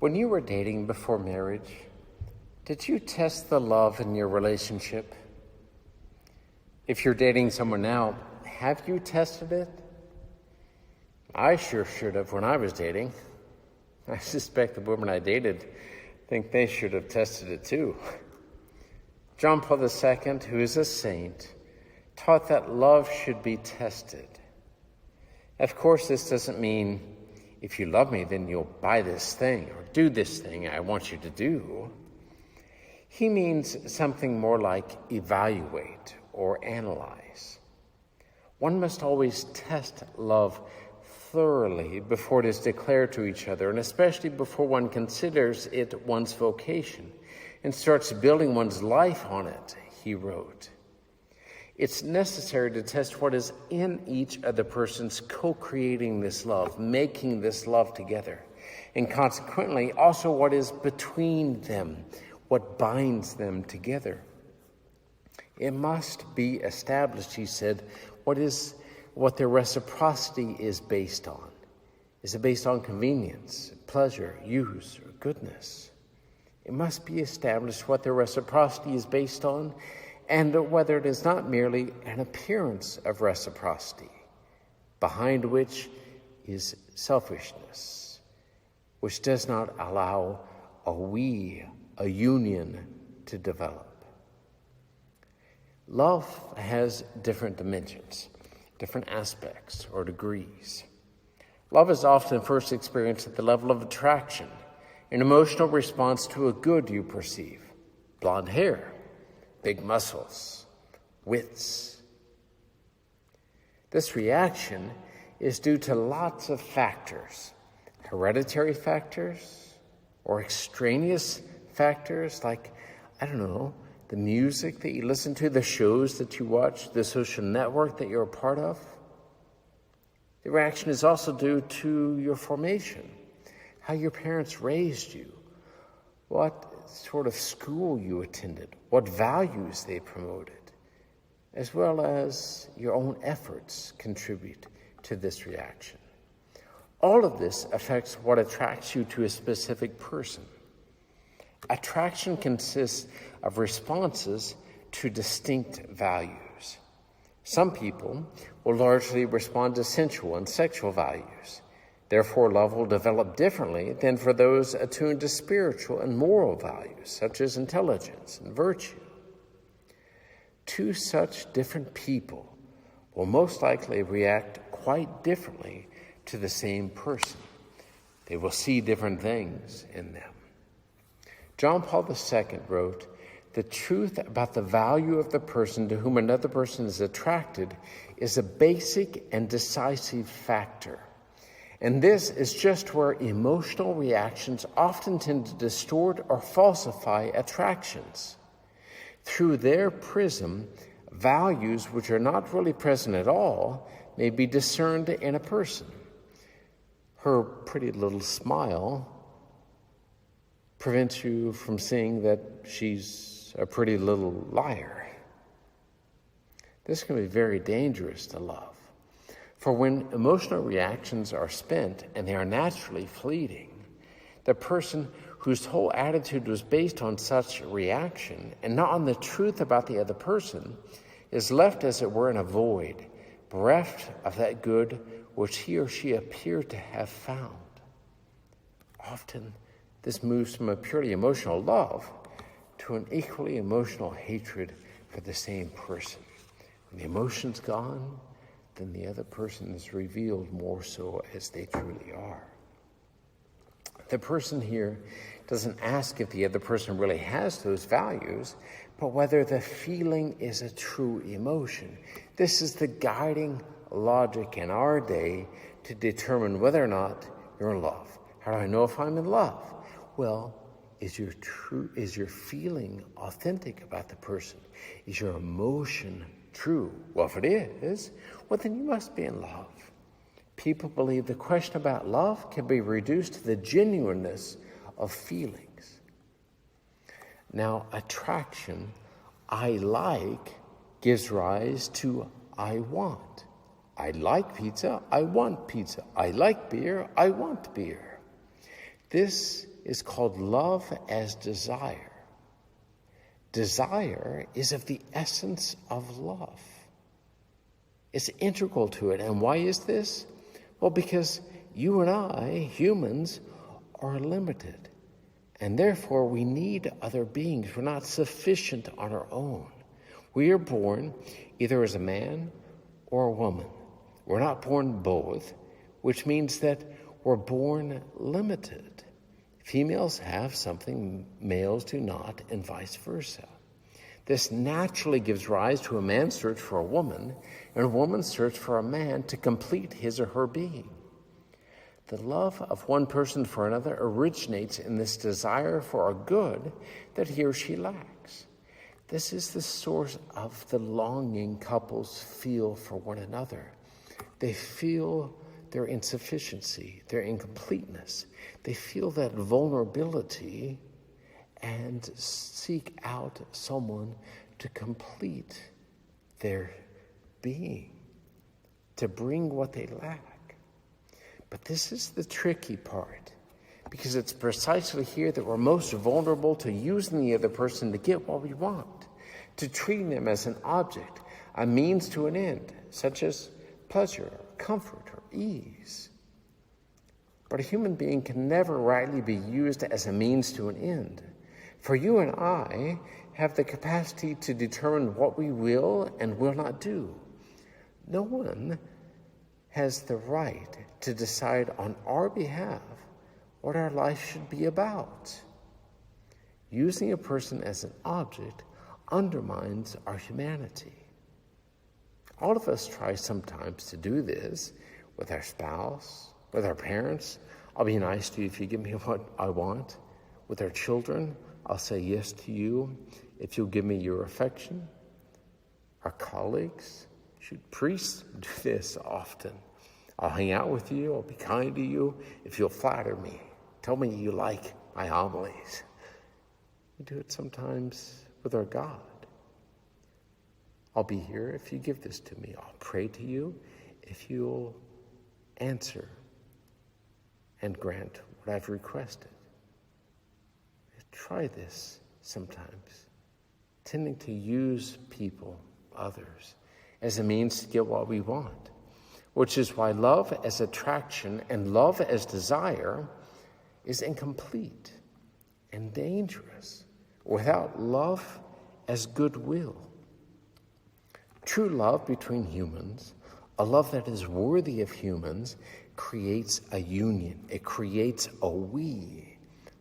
When you were dating before marriage, did you test the love in your relationship? If you're dating someone now, have you tested it? I sure should have when I was dating. I suspect the women I dated think they should have tested it too. John Paul II, who is a saint, taught that love should be tested. Of course, this doesn't mean if you love me, then you'll buy this thing or do this thing I want you to do. He means something more like evaluate or analyze. One must always test love thoroughly before it is declared to each other, and especially before one considers it one's vocation and starts building one's life on it, he wrote. It's necessary to test what is in each of the persons co-creating this love, making this love together, and consequently also what is between them, what binds them together. It must be established, he said, what their reciprocity is based on. Is it based on convenience, pleasure, use, or goodness? It must be established what their reciprocity is based on, and whether it is not merely an appearance of reciprocity, behind which is selfishness, which does not allow a union to develop. Love has different dimensions, different aspects or degrees. Love is often first experienced at the level of attraction, an emotional response to a good you perceive. Blonde hair, big muscles, wits. This reaction is due to lots of factors, hereditary factors or extraneous factors like, the music that you listen to, the shows that you watch, the social network that you're a part of. The reaction is also due to your formation, how your parents raised you, what sort of school you attended, what values they promoted, as well as your own efforts contribute to this reaction. All of this affects what attracts you to a specific person. Attraction consists of responses to distinct values. Some people will largely respond to sensual and sexual values. Therefore, love will develop differently than for those attuned to spiritual and moral values, such as intelligence and virtue. Two such different people will most likely react quite differently to the same person. They will see different things in them. John Paul II wrote, "The truth about the value of the person to whom another person is attracted is a basic and decisive factor. And this is just where emotional reactions often tend to distort or falsify attractions. Through their prism, values which are not really present at all may be discerned in a person. Her pretty little smile prevents you from seeing that she's a pretty little liar." This can be very dangerous to love. For when emotional reactions are spent, and they are naturally fleeting, the person whose whole attitude was based on such reaction and not on the truth about the other person is left, as it were, in a void, bereft of that good which he or she appeared to have found. Often, this moves from a purely emotional love to an equally emotional hatred for the same person. When the emotion's gone, then the other person is revealed more so as they truly are. The person here doesn't ask if the other person really has those values, but whether the feeling is a true emotion. This is the guiding logic in our day to determine whether or not you're in love. How do I know if I'm in love? Well, is your feeling authentic about the person? Is your emotion true? Well, if it is, well, then you must be in love. People believe the question about love can be reduced to the genuineness of feelings. Now, attraction, I like, gives rise to I want. I like pizza, I want pizza. I like beer, I want beer. This is called love as desire. Desire is of the essence of love. It's integral to it. And why is this? Well, because you and I, humans, are limited. And therefore, we need other beings. We're not sufficient on our own. We are born either as a man or a woman. We're not born both, which means that we're born limited. Females have something males do not, and vice versa. This naturally gives rise to a man's search for a woman and a woman's search for a man to complete his or her being. The love of one person for another originates in this desire for a good that he or she lacks. This is the source of the longing couples feel for one another. They feel their insufficiency, their incompleteness. They feel that vulnerability and seek out someone to complete their being, to bring what they lack. But this is the tricky part, because it's precisely here that we're most vulnerable to using the other person to get what we want, to treating them as an object, a means to an end, such as pleasure, comfort, or ease. But a human being can never rightly be used as a means to an end. For you and I have the capacity to determine what we will and will not do. No one has the right to decide on our behalf what our life should be about. Using a person as an object undermines our humanity. All of us try sometimes to do this with our spouse, with our parents. I'll be nice to you if you give me what I want. With our children, I'll say yes to you if you'll give me your affection. Our colleagues, priests do this often. I'll hang out with you, I'll be kind to you if you'll flatter me. Tell me you like my homilies. We do it sometimes with our God. I'll be here if you give this to me. I'll pray to you if you'll answer and grant what I've requested. Try this sometimes, tending to use people, others, as a means to get what we want, which is why love as attraction and love as desire is incomplete and dangerous without love as goodwill. True love between humans, a love that is worthy of humans, creates a union. It creates a we,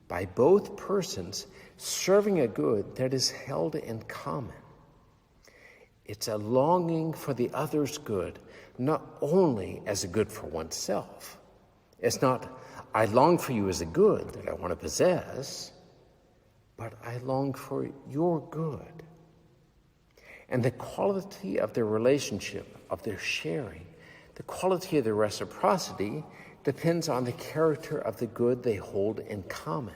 by both persons serving a good that is held in common. It's a longing for the other's good, not only as a good for oneself. It's not, I long for you as a good that I want to possess, but I long for your good. And the quality of their relationship, of their sharing, the quality of their reciprocity depends on the character of the good they hold in common.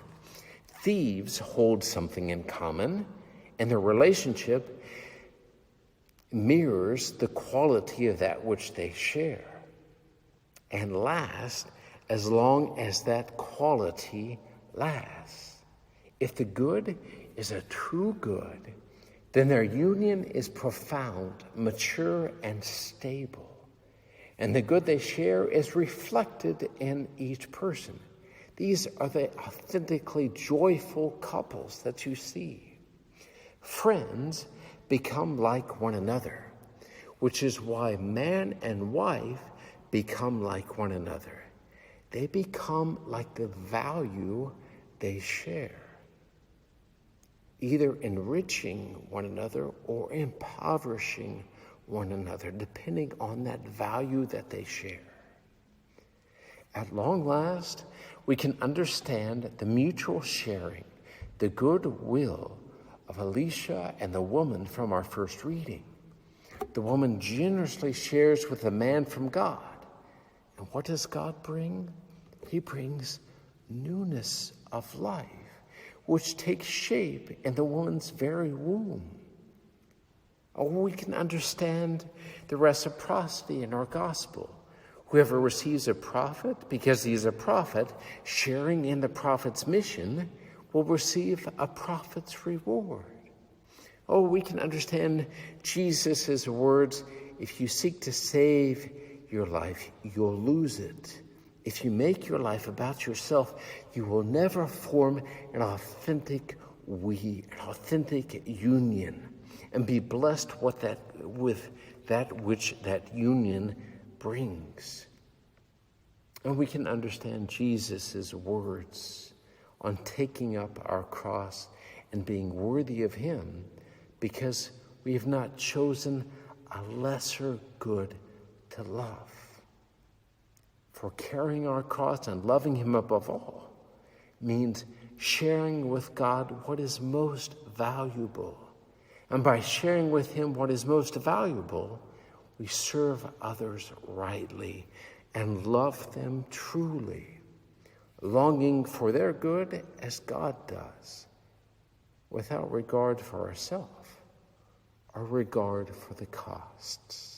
Thieves hold something in common, and their relationship mirrors the quality of that which they share, and lasts as long as that quality lasts. If the good is a true good, then their union is profound, mature, and stable. And the good they share is reflected in each person. These are the authentically joyful couples that you see. Friends become like one another, which is why man and wife become like one another. They become like the value they share, either enriching one another or impoverishing one another, depending on that value that they share. At long last, we can understand the mutual sharing, the goodwill of Alicia and the woman from our first reading. The woman generously shares with the man from God. And what does God bring? He brings newness of life, which takes shape in the woman's very womb. Or we can understand the reciprocity in our gospel, Whoever receives a prophet, because he is a prophet, sharing in the prophet's mission, will receive a prophet's reward. Oh, we can understand Jesus' words, if you seek to save your life, you'll lose it. If you make your life about yourself, you will never form an authentic union and be blessed with that which that union brings. And we can understand Jesus' words on taking up our cross and being worthy of him because we have not chosen a lesser good to love. For carrying our cross and loving him above all means sharing with God what is most valuable. And by sharing with him what is most valuable, we serve others rightly and love them truly, longing for their good as God does, without regard for ourselves or regard for the costs.